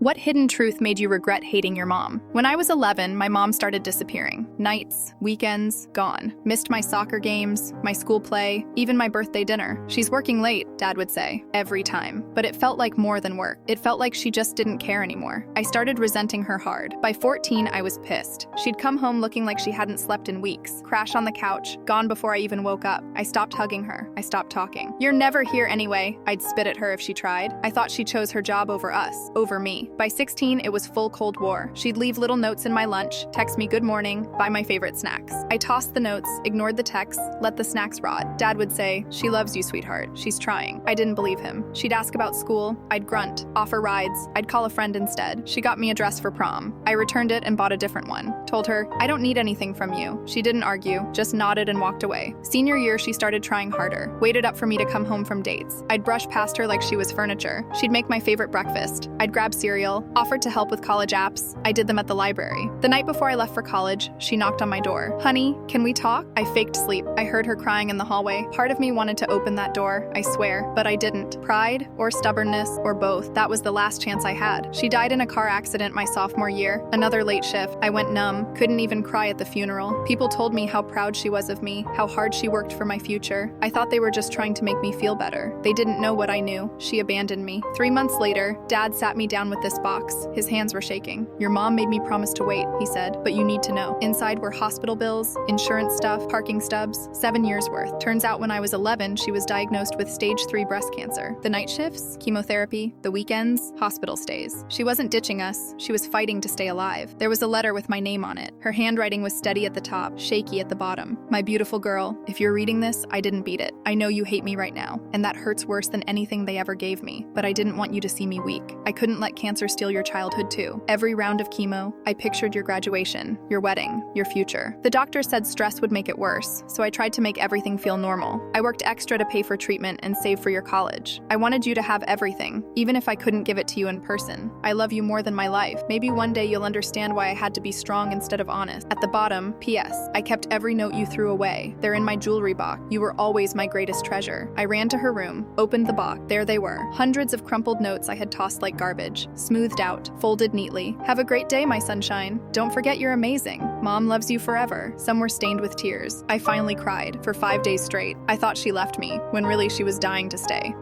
What hidden truth made you regret hating your mom? When I was 11, my mom started disappearing. Nights, weekends, gone. Missed my soccer games, my school play, even my birthday dinner. She's working late, Dad would say, every time. But it felt like more than work. It felt like she just didn't care anymore. I started resenting her hard. By 14, I was pissed. She'd come home looking like she hadn't slept in weeks, crash on the couch, gone before I even woke up. I stopped hugging her. I stopped talking. "You're never here anyway." I'd spit at her if she tried. I thought she chose her job over us, over me. By 16, it was full Cold War. She'd leave little notes in my lunch, text me good morning, buy my favorite snacks. I tossed the notes, ignored the texts, let the snacks rot. Dad would say, "She loves you, sweetheart. She's trying." I didn't believe him. She'd ask about school. I'd grunt, offer rides. I'd call a friend instead. She got me a dress for prom. I returned it and bought a different one. Told her, "I don't need anything from you." She didn't argue, just nodded and walked away. Senior year, she started trying harder. Waited up for me to come home from dates. I'd brush past her like she was furniture. She'd make my favorite breakfast. I'd grab cereal, offered to help with college apps. I did them at the library. The night before I left for college, she knocked on my door. "Honey, can we talk?" I faked sleep. I heard her crying in the hallway. Part of me wanted to open that door, I swear, but I didn't. Pride or stubbornness or both, that was the last chance I had. She died in a car accident my sophomore year. Another late shift. I went numb, couldn't even cry at the funeral. People told me how proud she was of me, how hard she worked for my future. I thought they were just trying to make me feel better. They didn't know what I knew. She abandoned me. 3 months later, Dad sat me down with this box. His hands were shaking. "Your mom made me promise to wait," he said, "but you need to know." Inside were hospital bills, insurance stuff, parking stubs, 7 years worth. Turns out when I was 11, she was diagnosed with stage 3 breast cancer. The night shifts, chemotherapy, the weekends, hospital stays. She wasn't ditching us. She was fighting to stay alive. There was a letter with my name on it. Her handwriting was steady at the top, shaky at the bottom. "My beautiful girl, if you're reading this, I didn't beat it. I know you hate me right now, and that hurts worse than anything they ever gave me, but I didn't want you to see me weak. I couldn't let cancer steal your childhood too. Every round of chemo, I pictured your graduation, your wedding, your future. The doctor said stress would make it worse, so I tried to make everything feel normal. I worked extra to pay for treatment and save for your college. I wanted you to have everything, even if I couldn't give it to you in person. I love you more than my life. Maybe one day you'll understand why I had to be strong instead of honest." At the bottom, "P.S. I kept every note you threw away. They're in my jewelry box. You were always my greatest treasure." I ran to her room, opened the box. There they were. Hundreds of crumpled notes I had tossed like garbage, smoothed out, folded neatly. "Have a great day, my sunshine. Don't forget you're amazing. Mom loves you forever." Some were stained with tears. I finally cried, for 5 days straight. I thought she left me, when really she was dying to stay.